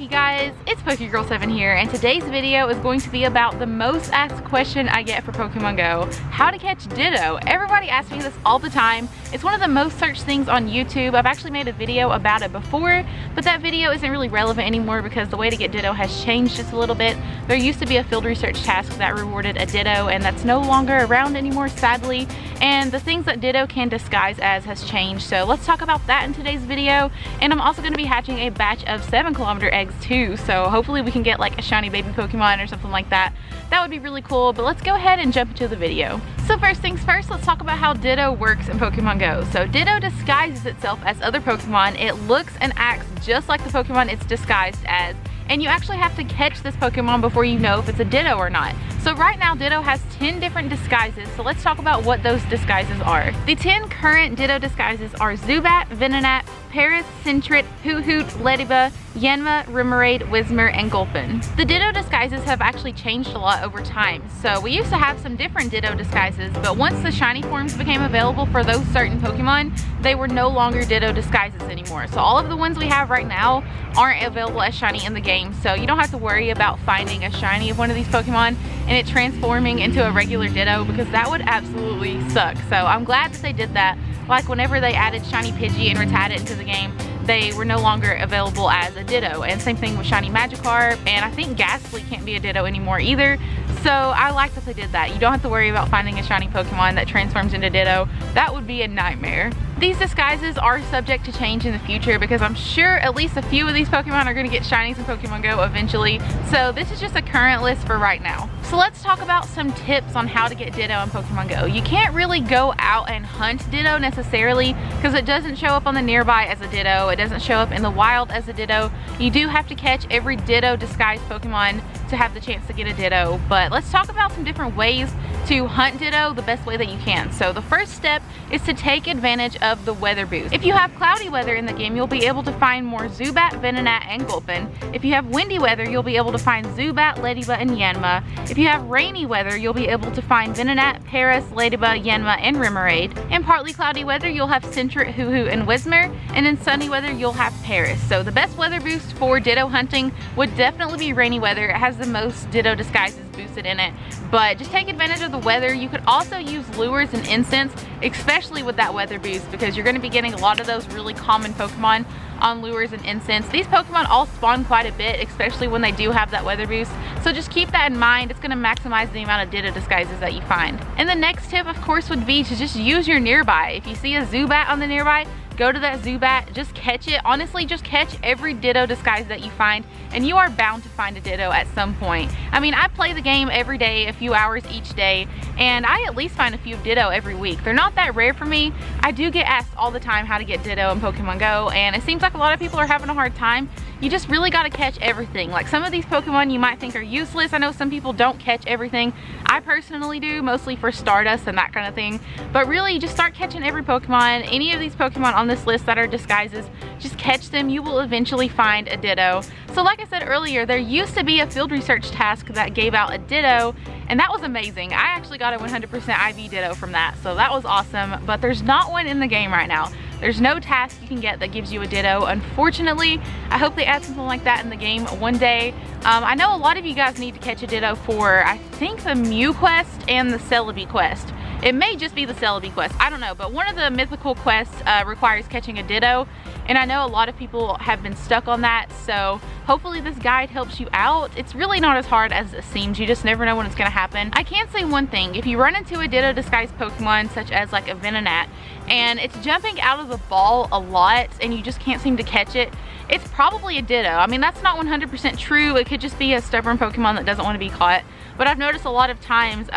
you guys? It's PokeGirl7 here, and today's video is going to be about the most asked question I get for Pokemon Go: how to catch Ditto. Everybody asks me this all the time. It's one of the most searched things on YouTube. I've actually made a video about it before, but that video isn't really relevant anymore because the way to get Ditto has changed just a little bit. There used to be a field research task that rewarded a Ditto, and that's no longer around anymore, sadly. And the things that Ditto can disguise as has changed. So let's talk about that in today's video. And I'm also going to be hatching a batch of 7-kilometer eggs too. So hopefully we can get like a shiny baby Pokemon or something like that. That would be really cool. But let's go ahead and jump into the video. So first things first, let's talk about how Ditto works in Pokemon Go. So Ditto disguises itself as other Pokemon. It looks and acts just like the Pokemon it's disguised as. And you actually have to catch this Pokemon before you know if it's a Ditto or not. So right now Ditto has 10 different disguises, so let's talk about what those disguises are. The 10 current Ditto disguises are Zubat, Venonat, Paris, Sentret, Hoothoot, Ladybug, Yanma, Remoraid, Whismur, and Gulpin. The Ditto disguises have actually changed a lot over time. So we used to have some different Ditto disguises, but once the shiny forms became available for those certain Pokemon, they were no longer Ditto disguises anymore. So all of the ones we have right now aren't available as shiny in the game, so you don't have to worry about finding a shiny of one of these Pokemon and it transforming into a regular Ditto, because that would absolutely suck. So I'm glad that they did that. Like whenever they added shiny Pidgey and Rattata into the game, they were no longer available as a Ditto. And same thing with shiny Magikarp, and I think Ghastly can't be a Ditto anymore either. So I like that they did that. You don't have to worry about finding a shiny Pokemon that transforms into Ditto. That would be a nightmare. These disguises are subject to change in the future because I'm sure at least a few of these Pokemon are going to get shinies in Pokemon Go eventually. So this is just a current list for right now. So let's talk about some tips on how to get Ditto in Pokemon Go. You can't really go out and hunt Ditto necessarily because it doesn't show up on the nearby as a Ditto. It doesn't show up in the wild as a Ditto. You do have to catch every Ditto disguised Pokemon to have the chance to get a Ditto. But let's talk about some different ways to hunt Ditto the best way that you can. So the first step is to take advantage of the weather boost. If you have cloudy weather in the game, you'll be able to find more Zubat, Venonat, and Gulpin. If you have windy weather, you'll be able to find Zubat, Ladybug, and Yanma. If you have rainy weather, you'll be able to find Venonat, Paris, Ladybug, Yanma, and Remoraid. In partly cloudy weather, you'll have Sentret, Hoothoot, and Whismur. And in sunny weather, you'll have Paris. So the best weather boost for Ditto hunting would definitely be rainy weather. It has the most Ditto disguises boosted in it, but just take advantage of the weather. You could also use lures and incense, especially with that weather boost, because you're going to be getting a lot of those really common Pokemon on lures and incense. These Pokemon all spawn quite a bit, especially when they do have that weather boost, so just keep that in mind. It's going to maximize the amount of Ditto disguises that you find. And the next tip, of course, would be to just use your nearby. If you see a Zubat on the nearby, go to that Zubat, just catch it. Honestly, just catch every Ditto disguise that you find, and you are bound to find a Ditto at some point. I mean, I play the game every day, a few hours each day, and I at least find a few Ditto every week. They're not that rare for me. I do get asked all the time how to get Ditto in Pokemon Go, and it seems like a lot of people are having a hard time. You just really got to catch everything. Like some of these Pokemon you might think are useless. I know some people don't catch everything. I personally do, mostly for Stardust and that kind of thing. But really, just start catching every Pokemon. Any of these Pokemon on this list that are disguises, just catch them. You will eventually find a Ditto. So like I said earlier, there used to be a field research task that gave out a Ditto, and that was amazing. I actually got a 100% IV Ditto from that, so that was awesome. But there's not one in the game right now. There's no task you can get that gives you a Ditto, unfortunately. I hope they add something like that in the game one day. I know a lot of you guys need to catch a Ditto for, I think, the Mew quest and the Celebi quest. It may just be the Celebi quest, I don't know, but one of the mythical quests requires catching a Ditto, and I know a lot of people have been stuck on that, so hopefully this guide helps you out. It's really not as hard as it seems. You just never know when it's going to happen. I can say one thing: if you run into a Ditto disguised Pokemon such as like a Venonat and it's jumping out of the ball a lot and you just can't seem to catch it, it's probably a Ditto. I mean, that's not 100% true. It could just be a stubborn Pokemon that doesn't want to be caught, but I've noticed a lot of times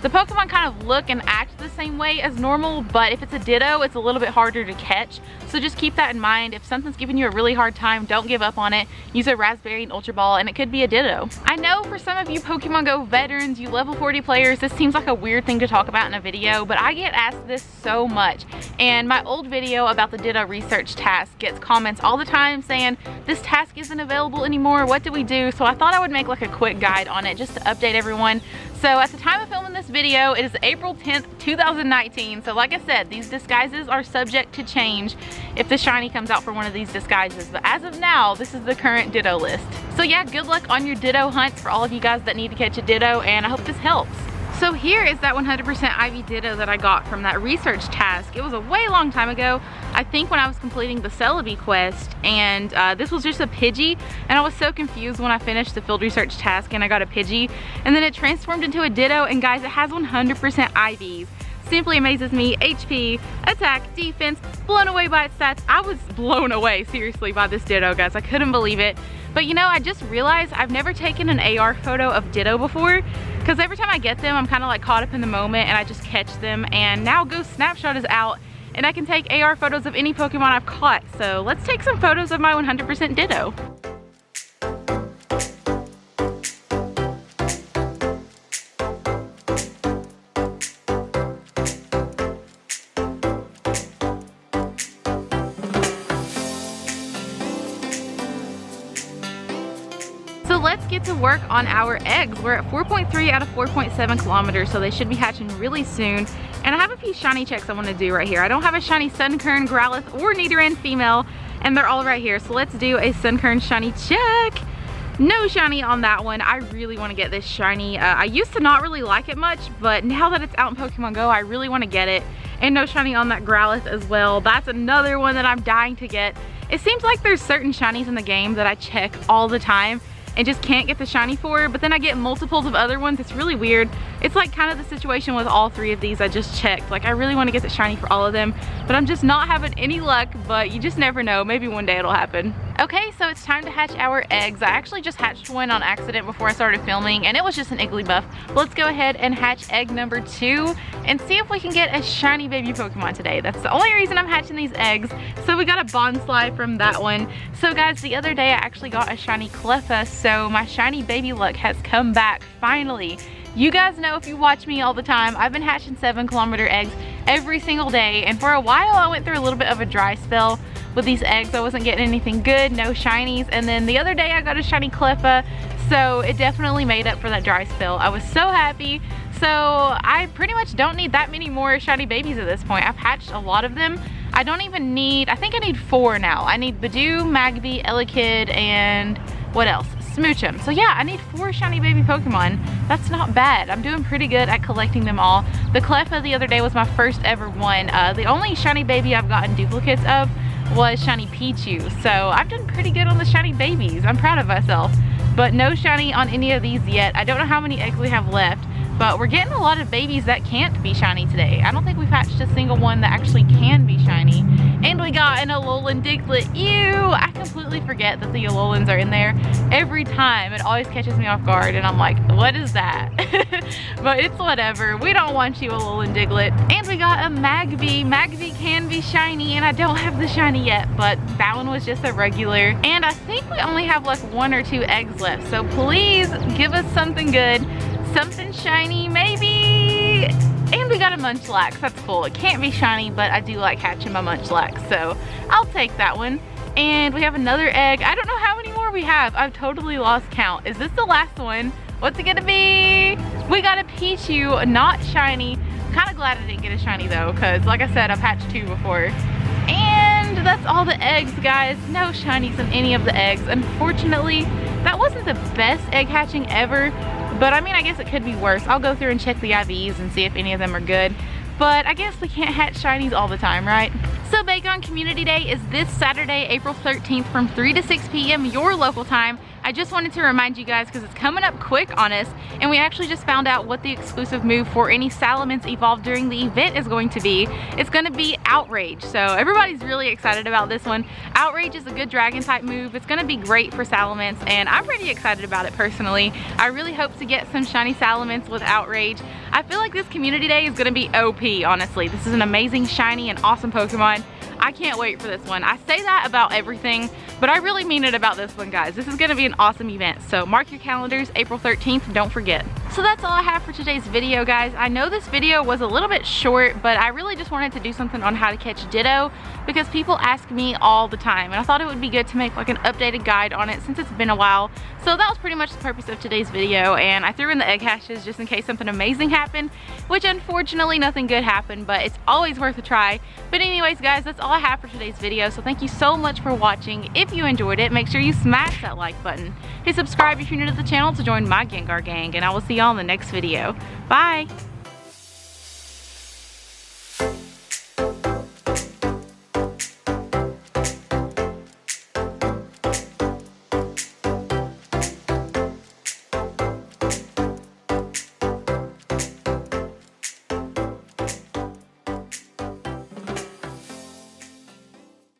the Pokemon kind of look and act the same way as normal, but if it's a Ditto, it's a little bit harder to catch. So just keep that in mind. If something's giving you a really hard time, don't give up on it. Use a Raspberry and Ultra Ball, and it could be a Ditto. I know for some of you Pokemon Go veterans, you level 40 players, this seems like a weird thing to talk about in a video, but I get asked this so much. And my old video about the Ditto research task gets comments all the time saying, this task isn't available anymore, what do we do? So I thought I would make like a quick guide on it just to update everyone. So at the time of filming this video, it is April 10th, 2019. So like I said, these disguises are subject to change if the shiny comes out for one of these disguises. But as of now, this is the current Ditto list. So yeah, good luck on your Ditto hunts for all of you guys that need to catch a Ditto, and I hope this helps. So here is that 100% Ivy Ditto that I got from that research task. It was a way long time ago, I think when I was completing the Celebi quest, and this was just a Pidgey, and I was so confused when I finished the field research task and I got a Pidgey, and then it transformed into a Ditto, and guys, it has 100% IVs. Simply amazes me. HP, attack, defense, blown away by its stats. I was blown away, seriously, by this Ditto, guys. I couldn't believe it. But you know, I just realized I've never taken an AR photo of Ditto before, because every time I get them, I'm kind of like caught up in the moment and I just catch them. And now Ghost Snapshot is out and I can take AR photos of any Pokemon I've caught. So let's take some photos of my 100% Ditto. So let's get to work on our eggs. We're at 4.3 out of 4.7 kilometers, so they should be hatching really soon. And I have a few shiny checks I want to do right here. I don't have a shiny Sunkern, Growlithe, or Nidoran female, and they're all right here. So let's do a Sunkern shiny check. No shiny on that one. I really want to get this shiny. I used to not really like it much, but now that it's out in Pokemon Go, I really want to get it. And no shiny on that Growlithe as well. That's another one that I'm dying to get. It seems like there's certain shinies in the game that I check all the time and just can't get the shiny for, but then I get multiples of other ones. It's really weird. It's like kind of the situation with all three of these I just checked. Like I really want to get the shiny for all of them, but I'm just not having any luck, but you just never know. Maybe one day it'll happen. Okay, so it's time to hatch our eggs. I actually just hatched one on accident before I started filming, and it was just an Igglybuff. But let's go ahead and hatch egg number 2 and see if we can get a shiny baby Pokemon today. That's the only reason I'm hatching these eggs. So we got a Bonsly from that one. So guys, the other day I actually got a shiny Cleffa, so my shiny baby luck has come back finally. You guys know, if you watch me all the time, I've been hatching 7-kilometer eggs every single day, and for a while I went through a little bit of a dry spell with these eggs. I wasn't getting anything good, no shinies, and then the other day I got a shiny Cleffa, so it definitely made up for that dry spell. I was so happy. So I pretty much don't need that many more shiny babies at this point. I've hatched a lot of them. I don't even need, I think I need 4 now. I need Badoo, Magby, Elekid, and what else? Smoochum. So yeah, I need 4 shiny baby Pokemon. That's not bad. I'm doing pretty good at collecting them all. The Cleffa the other day was my first ever one. The only shiny baby I've gotten duplicates of was shiny Pichu. So I've done pretty good on the shiny babies. I'm proud of myself. But no shiny on any of these yet. I don't know how many eggs we have left, but we're getting a lot of babies that can't be shiny today. I don't think we've hatched a single one that actually can be shiny. And we got an Alolan Diglett. Ew! I completely forget that the Alolans are in there every time. It always catches me off guard and I'm like, what is that? But it's whatever. We don't want you, Alolan Diglett. And we got a Magby. Magby can be shiny, and I don't have the shiny yet, but that one was just a regular. And I think we only have like 1 or 2 eggs left. So please give us something good. Something shiny, maybe. And we got a Munchlax. That's cool. It can't be shiny, but I do like hatching my Munchlax, so I'll take that one. And we have another egg. I don't know how many more we have. I've totally lost count. Is this the last one? What's it gonna be? We got a Pichu, not shiny. Kind of glad I didn't get a shiny though, because like I said, I've hatched 2 before. And that's all the eggs, guys. No shinies in any of the eggs. Unfortunately, that wasn't the best egg hatching ever. But I mean, I guess it could be worse. I'll go through and check the IVs and see if any of them are good. But I guess we can't hatch shinies all the time, right? So Bacon Community Day is this Saturday, April 13th from 3 to 6 p.m. your local time. I just wanted to remind you guys because it's coming up quick on us, and we actually just found out what the exclusive move for any Salamence evolved during the event is going to be. It's going to be Outrage, so everybody's really excited about this one. Outrage is a good dragon type move. It's going to be great for Salamence, and I'm pretty excited about it personally. I really hope to get some shiny Salamence with Outrage. I feel like this Community Day is going to be OP, honestly. This is an amazing, shiny, and awesome Pokemon. I can't wait for this one. I say that about everything, but I really mean it about this one, guys. This is gonna be an awesome event, so mark your calendars, April 13th, don't forget. So that's all I have for today's video, guys. I know this video was a little bit short, but I really just wanted to do something on how to catch Ditto because people ask me all the time, and I thought it would be good to make like an updated guide on it since it's been a while. So that was pretty much the purpose of today's video, and I threw in the egg hashes just in case something amazing happened, which unfortunately nothing good happened, but it's always worth a try. But anyways, guys, that's all I have for today's video, so thank you so much for watching. If you enjoyed it, make sure you smash that like button. Hit subscribe if you're new to the channel to join my Gengar gang, and I will see y'all in the next video. Bye!